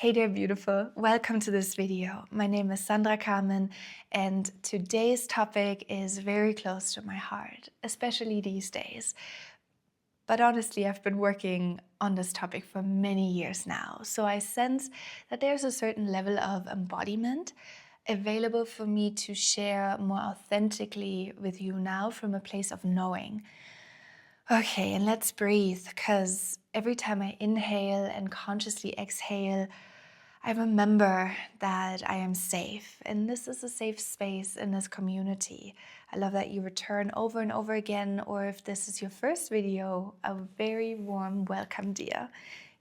Hey there, beautiful. Welcome to this video. My name is Sandra Carmen, and today's topic is very close to my heart, especially these days. But honestly, I've been working on this topic for many years now, so I sense that there's a certain level of embodiment available for me to share more authentically with you now from a place of knowing. Okay, and let's breathe, because every time I inhale and consciously exhale, I remember that I am safe, and this is a safe space in this community. I love that you return over and over again, or if this is your first video, a very warm welcome, dear.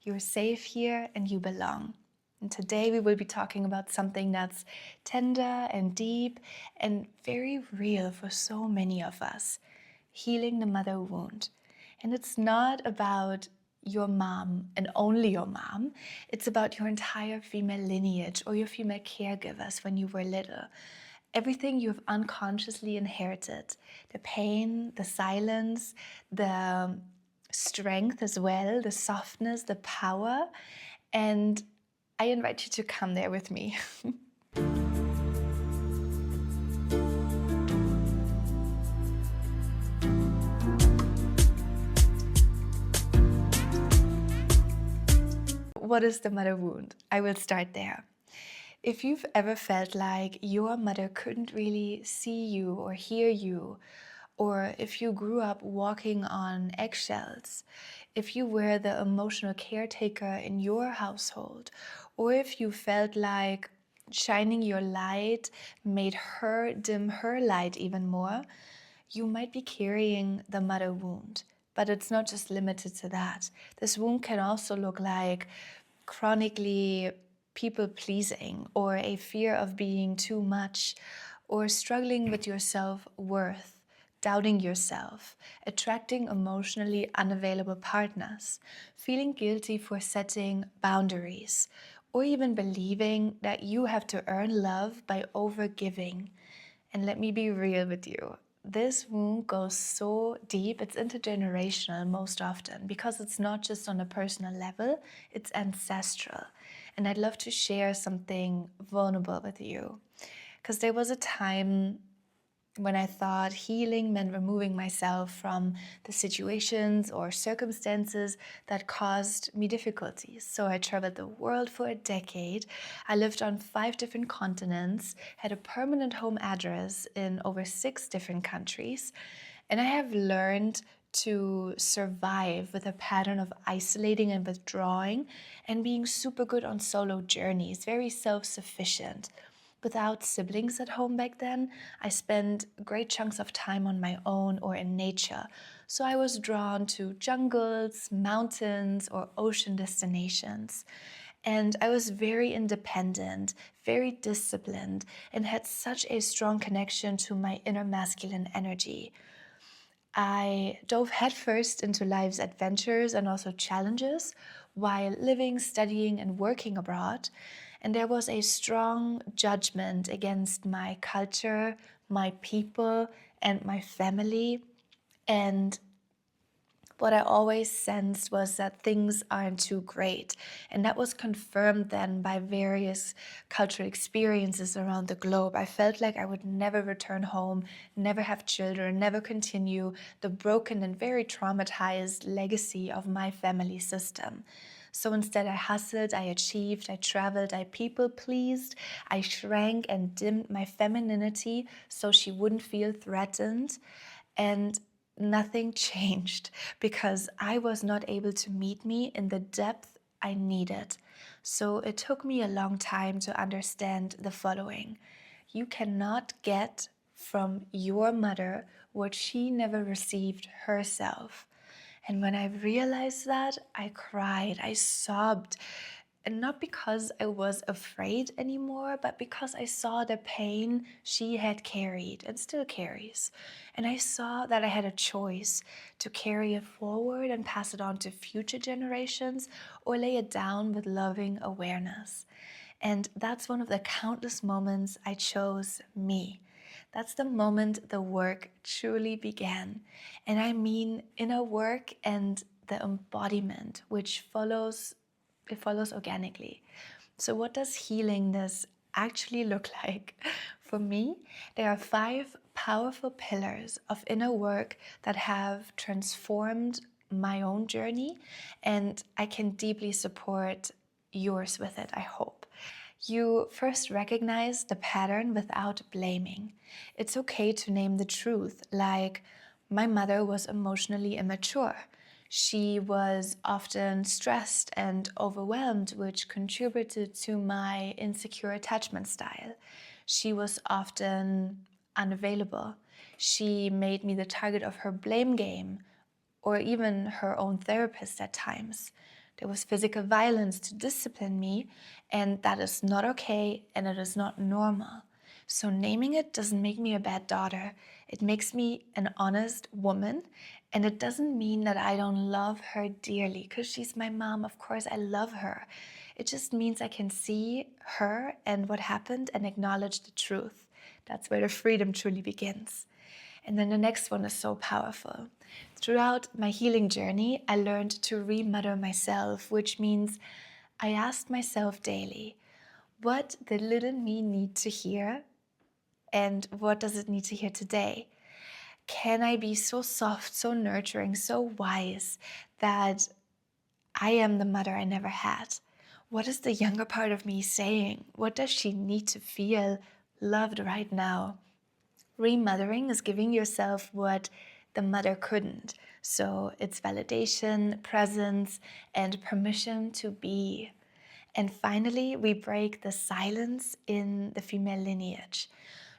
You're safe here and you belong. And today we will be talking about something that's tender and deep and very real for so many of us: healing the mother wound. And it's not about your mom and only your mom. It's about your entire female lineage or your female caregivers when you were little. Everything you've unconsciously inherited: the pain, the silence, the strength as well, the softness, the power. And I invite you to come there with me. What is the mother wound? I will start there. If you've ever felt like your mother couldn't really see you or hear you, or if you grew up walking on eggshells, if you were the emotional caretaker in your household, or if you felt like shining your light made her dim her light even more, you might be carrying the mother wound. But it's not just limited to that. This wound can also look like chronically people pleasing, or a fear of being too much, or struggling with your self-worth, doubting yourself, attracting emotionally unavailable partners, feeling guilty for setting boundaries, or even believing that you have to earn love by overgiving. And let me be real with you. This wound goes so deep, it's intergenerational most often, because it's not just on a personal level, it's ancestral. And I'd love to share something vulnerable with you, because there was a time when I thought healing meant removing myself from the situations or circumstances that caused me difficulties. So I traveled the world for a decade. I lived on 5 different continents, had a permanent home address in over 6 different countries, and I have learned to survive with a pattern of isolating and withdrawing and being super good on solo journeys, very self-sufficient. Without siblings at home back then, I spent great chunks of time on my own or in nature. So I was drawn to jungles, mountains, or ocean destinations. And I was very independent, very disciplined, and had such a strong connection to my inner masculine energy. I dove headfirst into life's adventures and also challenges while living, studying, and working abroad. And there was a strong judgment against my culture, my people, and my family. And what I always sensed was that things aren't too great. And that was confirmed then by various cultural experiences around the globe. I felt like I would never return home, never have children, never continue the broken and very traumatized legacy of my family system. So instead, I hustled, I achieved, I traveled, I people pleased, I shrank and dimmed my femininity so she wouldn't feel threatened. And nothing changed, because I was not able to meet me in the depth I needed. So it took me a long time to understand the following: you cannot get from your mother what she never received herself. And when I realized that, I cried, I sobbed. And not because I was afraid anymore, but because I saw the pain she had carried and still carries. And I saw that I had a choice to carry it forward and pass it on to future generations, or lay it down with loving awareness. And that's one of the countless moments I chose me. That's the moment the work truly began. And I mean inner work and the embodiment, which follows organically. So what does healingness actually look like? For me, there are 5 powerful pillars of inner work that have transformed my own journey, and I can deeply support yours with it, I hope. You first recognize the pattern without blaming. It's okay to name the truth, like, my mother was emotionally immature. She was often stressed and overwhelmed, which contributed to my insecure attachment style. She was often unavailable. She made me the target of her blame game, or even her own therapist at times. There was physical violence to discipline me, and that is not okay and it is not normal. So naming it doesn't make me a bad daughter. It makes me an honest woman, and it doesn't mean that I don't love her dearly, because she's my mom. Of course, I love her. It just means I can see her and what happened and acknowledge the truth. That's where the freedom truly begins. And then the next one is so powerful. Throughout my healing journey, I learned to remother myself, which means I asked myself daily, what did little me need to hear? And what does it need to hear today? Can I be so soft, so nurturing, so wise that I am the mother I never had? What is the younger part of me saying? What does she need to feel loved right now? Remothering is giving yourself what the mother couldn't. So it's validation, presence, and permission to be. And finally, we break the silence in the female lineage.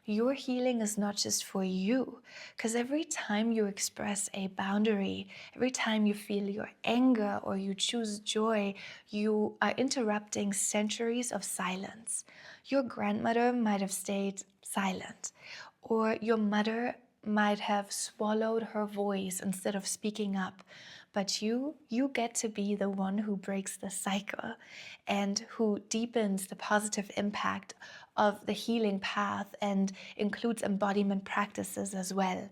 Your healing is not just for you, because every time you express a boundary, every time you feel your anger or you choose joy, you are interrupting centuries of silence. Your grandmother might have stayed silent, or your mother might have swallowed her voice instead of speaking up. But you get to be the one who breaks the cycle and who deepens the positive impact of the healing path and includes embodiment practices as well.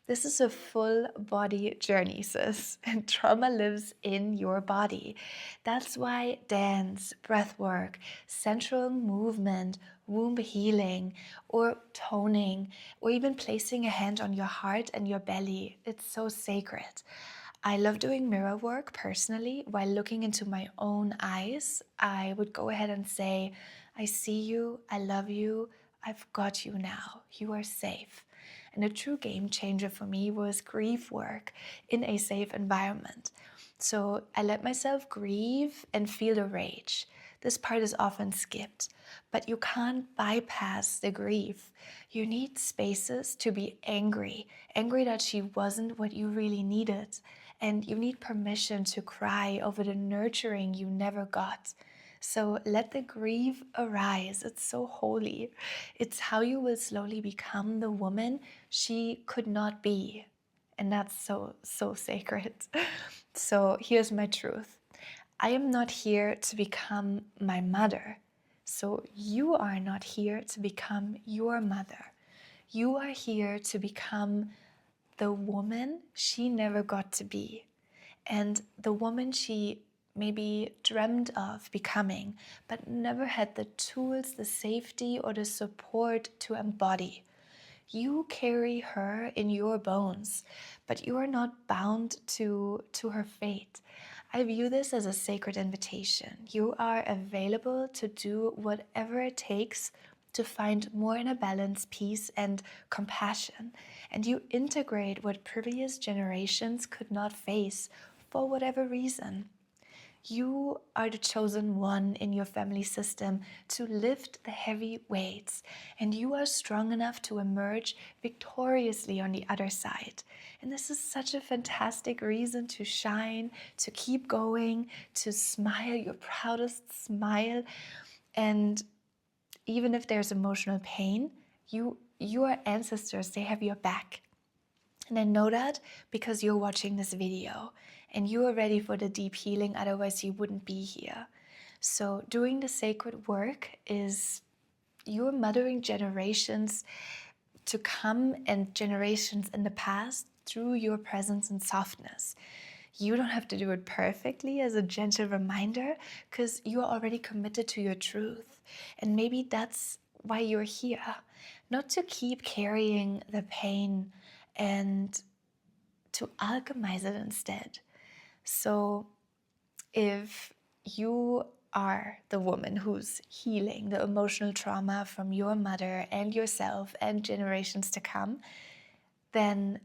This is a full body journey, sis, and trauma lives in your body. That's why dance, breath work, central movement, womb healing, or toning, or even placing a hand on your heart and your belly, it's so sacred. I love doing mirror work personally. While looking into my own eyes, I would go ahead and say, I see you, I love you, I've got you now, you are safe. And a true game changer for me was grief work in a safe environment. So I let myself grieve and feel the rage. This part is often skipped, but you can't bypass the grief. You need spaces to be angry, angry that she wasn't what you really needed. And you need permission to cry over the nurturing you never got. So let the grief arise. It's so holy. It's how you will slowly become the woman she could not be. And that's so, so sacred. So here's my truth. I am not here to become my mother. So you are not here to become your mother. You are here to become the woman she never got to be, and the woman she maybe dreamed of becoming, but never had the tools, the safety, or the support to embody. You carry her in your bones, but you are not bound to her fate. I view this as a sacred invitation. You are available to do whatever it takes to find more inner balance, peace, and compassion. And you integrate what previous generations could not face for whatever reason. You are the chosen one in your family system to lift the heavy weights, and you are strong enough to emerge victoriously on the other side. And this is such a fantastic reason to shine, to keep going, to smile your proudest smile. And even if there's emotional pain, your ancestors, they have your back. And I know that because you're watching this video and you are ready for the deep healing, otherwise you wouldn't be here. So doing the sacred work is you're mothering generations to come and generations in the past through your presence and softness. You don't have to do it perfectly, as a gentle reminder, because you are already committed to your truth. And maybe that's why you're here, not to keep carrying the pain, and to alchemize it instead. So if you are the woman who's healing the emotional trauma from your mother and yourself and generations to come, then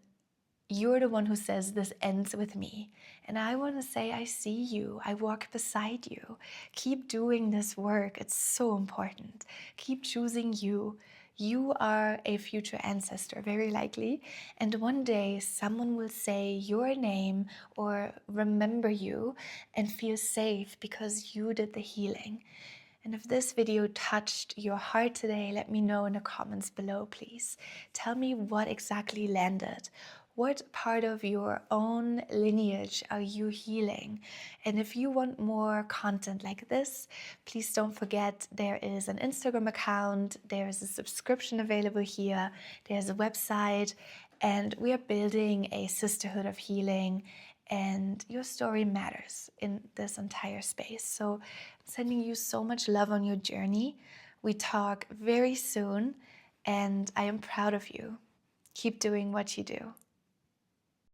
you're the one who says this ends with me. And I want to say, I see you. I walk beside you. Keep doing this work. It's so important. Keep choosing you. You are a future ancestor, very likely. And one day someone will say your name or remember you and feel safe because you did the healing. And if this video touched your heart today, let me know in the comments below, please. Tell me what exactly landed. What part of your own lineage are you healing? And if you want more content like this, please don't forget there is an Instagram account, there is a subscription available here, there's a website, and we are building a sisterhood of healing, and your story matters in this entire space. So I'm sending you so much love on your journey. We talk very soon, and I am proud of you. Keep doing what you do.